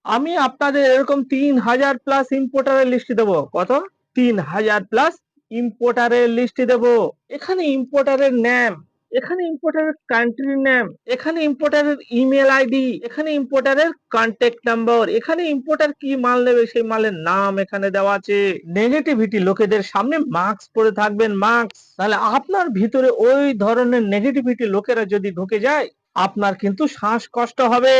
আমি আপনাদের এরকম ৩,০০০ প্লাস ইম্পোর্টারের লিস্ট দেবো। কত? ৩,০০০ প্লাস ইম্পোর্টারের লিস্ট দেবো। এখানে ইম্পোর্টারের নাম, এখানে ইম্পোর্টারের কান্ট্রি নাম, এখানে ইম্পোর্টারের ইমেল আইডি, এখানে ইম্পোর্টারের কন্ট্যাক্ট নাম্বার, এখানে ইম্পোর্টার কি মাল নেবে সেই মালের নাম এখানে দেওয়া আছে। নেগেটিভিটি, লোকেদের সামনে মাস্ক পরে থাকবেন, মাস্ক। তাহলে আপনার ভিতরে ওই ধরনের নেগেটিভিটি লোকেরা যদি ঢুকে যায়, আপনার কিন্তু শ্বাসকষ্ট হবে।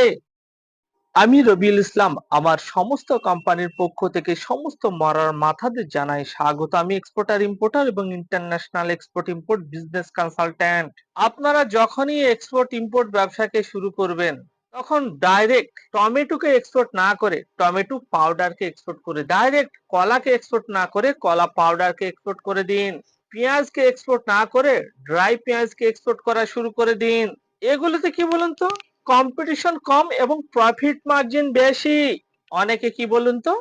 আমি রবিউল ইসলাম, আমার সমস্ত কোম্পানির পক্ষ থেকে সমস্ত মরার মাথাদের জানাই স্বাগত। আমি এক্সপোর্টার ইম্পোর্টার এবং international export import business consultant. আপনারা যখনই এক্সপোর্ট ইম্পোর্ট ব্যবসাকে শুরু করবেন, তখন ডাইরেক্ট টমেটোকে এক্সপোর্ট না করে টমেটো পাউডারকে এক্সপোর্ট করে, ডাইরেক্ট কলাকে এক্সপোর্ট না করে কলা পাউডারকে এক্সপোর্ট করে দিন, পেঁয়াজকে এক্সপোর্ট না করে ড্রাই পেঁয়াজকে এক্সপোর্ট করা শুরু করে দিন। এগুলোতে কি বলুন তো, কম্পিটিশন কম এবং প্রফিট মার্জিন বেশি। অনেকে কি বলুন তো,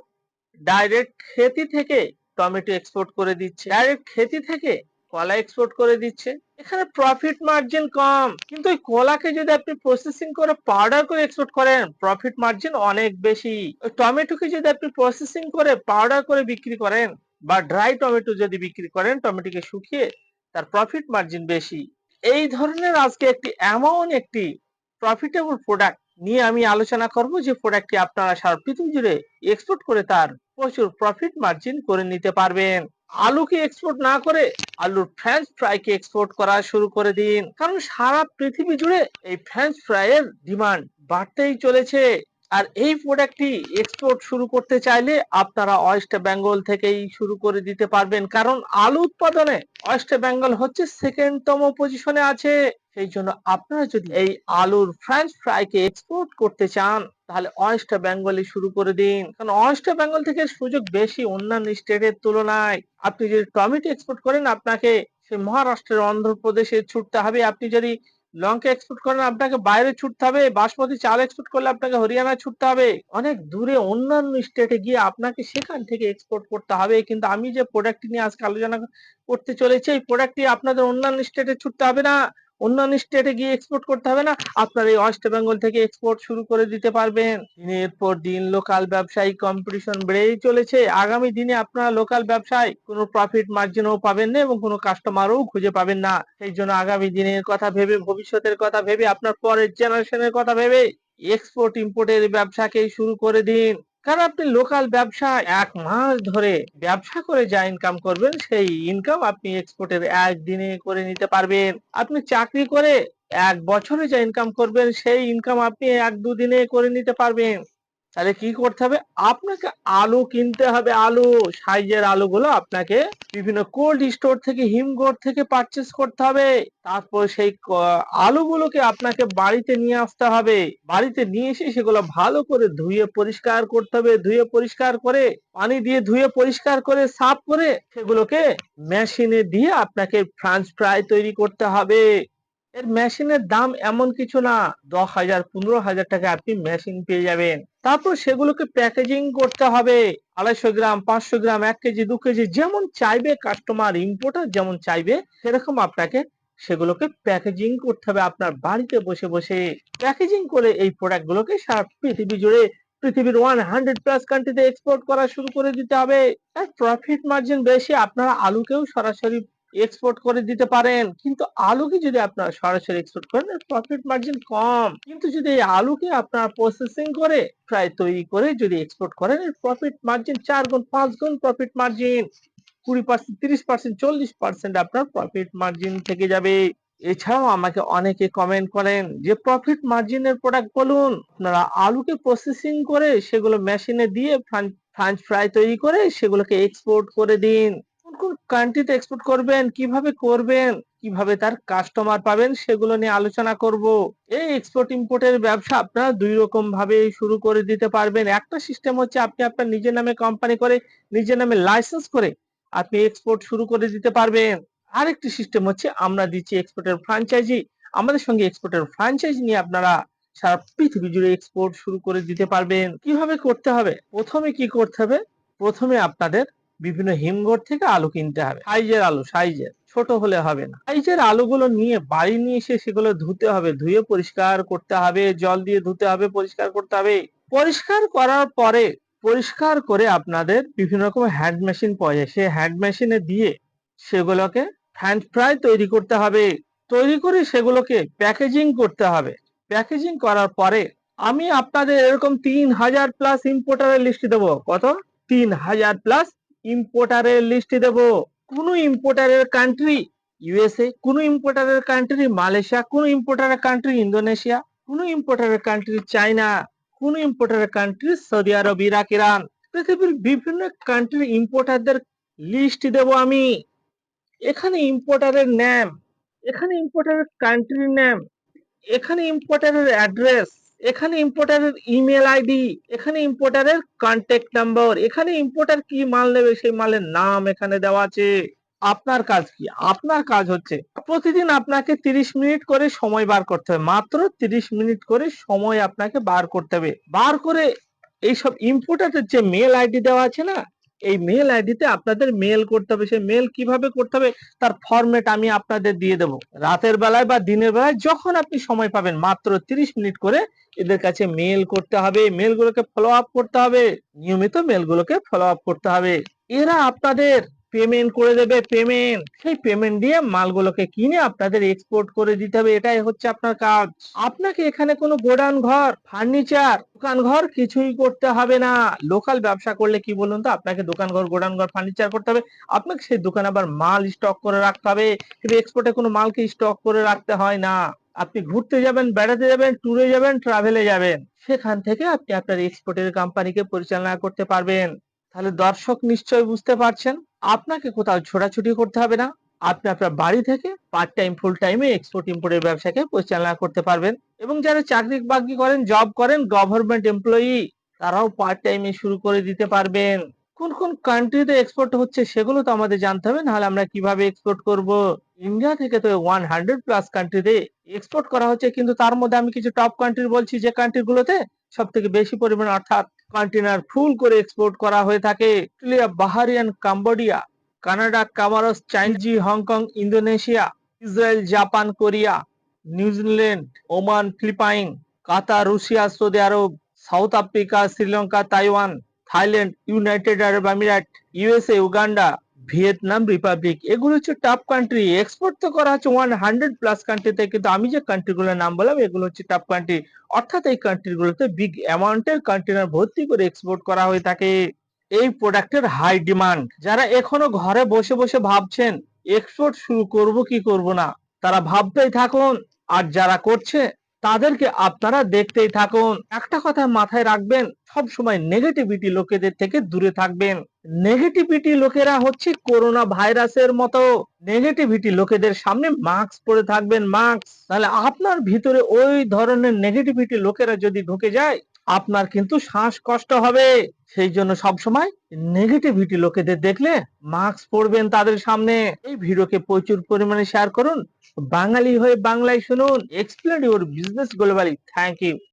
ডাইরেক্ট খেতি থেকে টমেটো এক্সপোর্ট করে দিচ্ছে, ডাইরেক্ট খেতি থেকে কলা এক্সপোর্ট করে দিচ্ছে। এখানে প্রফিট মার্জিন কম, কিন্তু ওই কলাকে যদি আপনি প্রসেসিং করে পাউডার করে এক্সপোর্ট করেন, প্রফিট মার্জিন অনেক বেশি। ওই টমেটোকে যদি আপনি প্রসেসিং করে পাউডার করে বিক্রি করেন, বা ড্রাই টমেটো যদি বিক্রি করেন, টমেটোকে শুকিয়ে, তার প্রফিট মার্জিন বেশি। এই ধরনের আজকে এমন একটি প্রফিটেবল প্রোডাক্ট নিয়ে আমি আলোচনা করব, যে প্রোডাক্টটি আপনারা সারা পৃথিবী জুড়ে এক্সপোর্ট করে তার প্রচুর প্রফিট মার্জিন করে নিতে পারবেন। আলুকে এক্সপোর্ট না করে আলুর ফ্রেঞ্চ ফ্রাইকে এক্সপোর্ট করা শুরু করে দিন, কারণ সারা পৃথিবী জুড়ে এই ফ্রেঞ্চ ফ্রাইয়ের ডিমান্ড বাড়তেই চলেছে। আর এই প্রোডাক্টটি এক্সপোর্ট শুরু করতে চাইলে আপনারা ওয়েস্ট বেঙ্গল থেকেই শুরু করে দিতে পারবেন, কারণ আলু উৎপাদনে ওয়েস্ট বেঙ্গল হচ্ছে সেকেন্ডতম পজিশনে আছে। সেই জন্য আপনারা যদি এই আলুর ফ্রেঞ্চ ফ্রাইকে এক্সপোর্ট করতে চান, তাহলে ওয়েস্ট বেঙ্গলই শুরু করে দিন, কারণ ওয়েস্ট বেঙ্গল থেকে সুযোগ বেশি অন্যান্য স্টেটের তুলনায়। আপনি যদি টমেটো এক্সপোর্ট করেন, আপনাকে সে মহারাষ্ট্রের, অন্ধ্রপ্রদেশে ছুটতে হবে। আপনি যদি লঙ্কা এক্সপোর্ট করেন, আপনাকে বাইরে ছুটতে হবে। বাসমতি চাল এক্সপোর্ট করলে আপনাকে হরিয়ানায় ছুটতে হবে, অনেক দূরে অন্যান্য স্টেটে গিয়ে আপনাকে সেখান থেকে এক্সপোর্ট করতে হবে। কিন্তু আমি যে প্রোডাক্টটি নিয়ে আজকে আলোচনা করতে চলেছি, এই প্রোডাক্টটি আপনাদের অন্যান্য স্টেটে ছুটতে হবে না, অন্যান্য স্টেটে গিয়ে এক্সপোর্ট করতে হবে না, আপনারা এই ওয়েস্ট বেঙ্গল থেকে এক্সপোর্ট শুরু করে দিতে পারবেন। দিনের পর দিন লোকাল ব্যবসায়ী কম্পিটিশন বেড়েই চলেছে। আগামী দিনে আপনারা লোকাল ব্যবসায় কোনো প্রফিট মার্জিনও পাবেন না এবং কোনো কাস্টমারও খুঁজে পাবেন না। সেই জন্য আগামী দিনের কথা ভেবে, ভবিষ্যতের কথা ভেবে, আপনার পরের জেনারেশনের কথা ভেবে এক্সপোর্ট ইম্পোর্টের ব্যবসাকেই শুরু করে দিন। কারণ আপনি লোকাল ব্যবসা ১ মাস ধরে ব্যবসা করে যা ইনকাম করবেন, সেই ইনকাম আপনি এক্সপোর্টের একদিনে করে নিতে পারবেন। আপনি চাকরি করে ১ বছরে যা ইনকাম করবেন, সেই ইনকাম আপনি ১-২ দিনে করে নিতে পারবেন। তাহলে কি করতে হবে? আপনাকে আলু কিনতে হবে। আলু, সাইজের আলুগুলো আপনাকে বিভিন্ন কোল্ড স্টোর থেকে, হিমঘর থেকে পারচেস করতে হবে। তারপর সেই আলুগুলোকে আপনাকে বাড়িতে নিয়ে আসতে হবে। বাড়িতে নিয়ে এসে সেগুলো ভালো করে ধুয়ে পরিষ্কার করতে হবে। ধুয়ে পরিষ্কার করে, পানি দিয়ে ধুয়ে পরিষ্কার করে, সাফ করে সেগুলোকে মেশিনে দিয়ে আপনাকে ফ্রেঞ্চ ফ্রাই তৈরি করতে হবে। এর মেশিনের দাম এমন কিছু না, ১০,০০০, ১৫,০০০ টাকা আপনি মেশিন পেয়ে যাবেন। তারপর সেগুলোকে প্যাকেজিং করতে হবে। ২৫০ গ্রাম, ৫০০ গ্রাম, ১ কেজি, ২ কেজি, যেমন চাইবে কাস্টমার, ইম্পোর্টার যেমন চাইবে, সেরকম আপনাকে সেগুলোকে প্যাকেজিং করতে হবে আপনার বাড়িতে বসে বসে। প্যাকেজিং করে এই প্রোডাক্ট গুলোকে সারা পৃথিবী জুড়ে, পৃথিবীর 100+ কান্ট্রিতে এক্সপোর্ট করা শুরু করে দিতে হবে। আর প্রফিট মার্জিন বেশি। আপনারা আলুকেও সরাসরি এক্সপোর্ট করে দিতে পারেন, কিন্তু আলুকে যদি আপনারা সরাসরি এক্সপোর্ট করেন, এর প্রফিট মার্জিন কম। কিন্তু যদি এই আলুকে আপনারা প্রসেসিং করে, ফ্রাই তৈরি করে যদি এক্সপোর্ট করেন, এর প্রফিট মার্জিন ৪ গুণ, ৫ গুণ প্রফিট মার্জিন। ২০%, ৩০%, ৪০% আপনার প্রফিট মার্জিন থেকে যাবে। এছাড়াও আমাকে অনেকে কমেন্ট করেন যে প্রফিট মার্জিনের প্রোডাক্ট বলুন। আপনারা আলুকে প্রসেসিং করে সেগুলো মেশিনে দিয়ে ফ্রেঞ্চ ফ্রাই তৈরি করে সেগুলোকে এক্সপোর্ট করে দিন। কোন কোন কান্ট্রিতে এক্সপোর্ট করবেন, কিভাবে করবেন, কিভাবে তার কাস্টমার পাবেন, সেগুলো নিয়ে আলোচনা করব। এই এক্সপোর্ট ইম্পোর্টের ব্যবসা আপনারা ২ রকম ভাবে শুরু করে দিতে পারবেন। একটা সিস্টেম হচ্ছে আপনি আপনার নিজের নামে কোম্পানি করে, নিজের নামে লাইসেন্স করে আপনি এক্সপোর্ট শুরু করে দিতে পারবেন। আরেকটি সিস্টেম হচ্ছে আমরা দিচ্ছি এক্সপোর্টের ফ্র্যাঞ্চাইজি। আমাদের সঙ্গে এক্সপোর্টের ফ্র্যাঞ্চাইজি নিয়ে আপনারা সারা পৃথিবী জুড়ে এক্সপোর্ট শুরু করে দিতে পারবেন। কিভাবে করতে হবে? প্রথমে কি করতে হবে? প্রথমে আপনাদের বিভিন্ন হিমঘর থেকে আলু কিনতে হবে। সাইজের আলু, সাইজের, ছোট হলে হবে না। সাইজের আলুগুলো নিয়ে বাড়ি নিয়ে এসে সেগুলো ধুতে হবে, ধুয়ে পরিষ্কার করতে হবে, জল দিয়ে ধুতে হবে, পরিষ্কার করতে হবে। পরিষ্কার করার পরে পরিষ্কার করে আপনাদের বিভিন্ন রকম হ্যান্ড মেশিন পাওয়া যায়, সেই হ্যান্ড মেশিনে দিয়ে সেগুলোকে ফ্রেঞ্চ ফ্রাই তৈরি করতে হবে। তৈরি করে সেগুলোকে প্যাকেজিং করতে হবে। প্যাকেজিং করার পরে আমি আপনাদের এরকম 3000 প্লাস ইম্পোর্টারের লিস্ট দেবো। কত? 3000 প্লাস ইম্পোর্টারের লিস্ট দেবো। কোন ইম্পোর্টারের কান্ট্রি ইউএসএ, কোন ইম্পোর্টারের কান্ট্রি মালয়েশিয়া, কোন ইম্পোর্টারের কান্ট্রি ইন্দোনেশিয়া, কোন ইম্পোর্টারের কান্ট্রি চায়না, কোন ইম্পোর্টারের কান্ট্রি সৌদি আরব, ইরাক, ইরান। পৃথিবীর বিভিন্ন কান্ট্রির ইম্পোর্টারদের লিস্ট দেব আমি। এখানে ইম্পোর্টারের নাম, এখানে ইম্পোর্টারের কান্ট্রির নাম, এখানে ইম্পোর্টারের অ্যাড্রেস, এখানে ইম্পোর্টারের ইমেল আইডি, এখানে ইম্পোর্টারের কন্ট্যাক্ট নাম্বার, এখানে ইম্পোর্টার কি মাল নেবে সেই মালের নাম এখানে দেওয়া আছে। আপনার কাজ কি? আপনার কাজ হচ্ছে প্রতিদিন আপনাকে 30 মিনিট করে সময় বার করতে হবে। মাত্র 30 মিনিট করে সময় আপনাকে বার করতে হবে। বার করে এইসব ইম্পোর্টারের যে মেল আইডি দেওয়া আছে না, এই মেল আইডিতে আপনাদের মেল করতে হবে। সেই মেল কিভাবে করতে হবে তার ফরম্যাট আমি আপনাদের দিয়ে দেবো। রাতের বেলায় বা দিনের বেলায় যখন আপনি সময় পাবেন মাত্র 30 মিনিট করে এদের কাছে মেল করতে হবে। মেলগুলোকে ফলো আপ করতে হবে, নিয়মিত মেলগুলোকে ফলো আপ করতে হবে। এরা আপনাদের পেমেন্ট করে দেবে। পেমেন্ট, সেই পেমেন্ট দিয়ে মালগুলোকে কিনে আপনাদের এক্সপোর্ট করে দিতে হবে। এটাই হচ্ছে আপনার কাজ। আপনাকে এখানে কোনো গোডাউন ঘর, ফার্নিচার, দোকান ঘর কিছুই করতে হবে না। লোকাল ব্যবসা করলে কি বলুন তো, আপনাকে দোকান ঘর, গোডাউন ঘর, ফার্নিচার করতে হবে। আপনাকে সেই দোকানে আবার মাল স্টক করে রাখতে হবে। কিন্তু এক্সপোর্টে কোনো মালকে স্টক করে রাখতে হয় না। আপনি ঘুরতে যাবেন, বেড়াতে যাবেন, ট্যুরে যাবেন, ট্রাভেলে যাবেন, সেখান থেকে আপনি আপনার এক্সপোর্টের কোম্পানিকে পরিচালনা করতে পারবেন। তাহলে দর্শক নিশ্চয়ই বুঝতে পারছেন, আপনাকে কোথাও ছোটাছুটি করতে হবে না। আপনি আপনার বাড়ি থেকে পার্ট টাইম, ফুল টাইমে এক্সপোর্ট ইম্পোর্টের ব্যবসাকে পরিচালনা করতে পারবেন। এবং যারা চাকরি বাকরি করেন, জব করেন, গভর্নমেন্ট এমপ্লয়ি, তারাও পার্ট টাইমে শুরু করে দিতে পারবেন। কোন কোন কান্ট্রিতে এক্সপোর্ট হচ্ছে সেগুলো তো আমাদের জানতে হবে, নাহলে আমরা কিভাবে এক্সপোর্ট করব। ইন্ডিয়া থেকে তো 100 প্লাস কান্ট্রিতে এক্সপোর্ট করা হচ্ছে, কিন্তু তার মধ্যে আমি কিছু টপ কান্ট্রি বলছি যে কান্ট্রিগুলোতে সব থেকে বেশি পরিমাণ অর্থাৎ কন্টেনার ফুল করে এক্সপোর্ট করা হয়ে থাকে। Australia, Bahrain, Cambodia, Canada, Comoros, China, Hong Kong, Indonesia, Israel, Japan, Korea, New Zealand, Oman, Philippines, Qatar, Russia, Saudi Arab, South Africa, Sri Lanka, Taiwan, Thailand, United Arab Emirates, USA, Uganda, Vietnam Republic. এগুলো হচ্ছে top country. Export তো করা হচ্ছে 100 plus কান্ট্রিতে, কিন্তু আমি যে কান্ট্রিগুলোর নাম বললাম এগুলো হচ্ছে টপ কান্ট্রি। অর্থাৎ এই কান্ট্রিগুলোতে বিগ অ্যামাউন্টের কন্টেনার ভর্তি করে এক্সপোর্ট করা হয়ে থাকে। এই প্রোডাক্টের হাই ডিমান্ড। যারা এখনো ঘরে বসে বসে ভাবছেন এক্সপোর্ট শুরু করব কি করব না, তারা ভাবতেই থাকুন। আর যারা করছে তাদেরকে আপনারা দেখতেই থাকুন। একটা কথা মাথায় রাখবেন, সব সময় নেগেটিভিটি লোকেদের থেকে দূরে থাকবেন। নেগেটিভিটি লোকেরা হচ্ছে করোনা ভাইরাসের মতো। নেগেটিভিটি লোকেদের সামনে মাস্ক পরে থাকবেন, মাস্ক। তাহলে আপনার ভিতরে ওই ধরনের নেগেটিভিটি লোকেরা যদি ঢুকে যায়, আপনার কিন্তু শ্বাসকষ্ট হবে। সেই জন্য সবসময় নেগেটিভিটি লোকেদের দেখলে মাস্ক পরবেন তাদের সামনে। এই ভিডিওকে প্রচুর পরিমাণে শেয়ার করুন। বাঙালি হয়ে বাংলায় শুনুন। Explain your business globally. Thank you.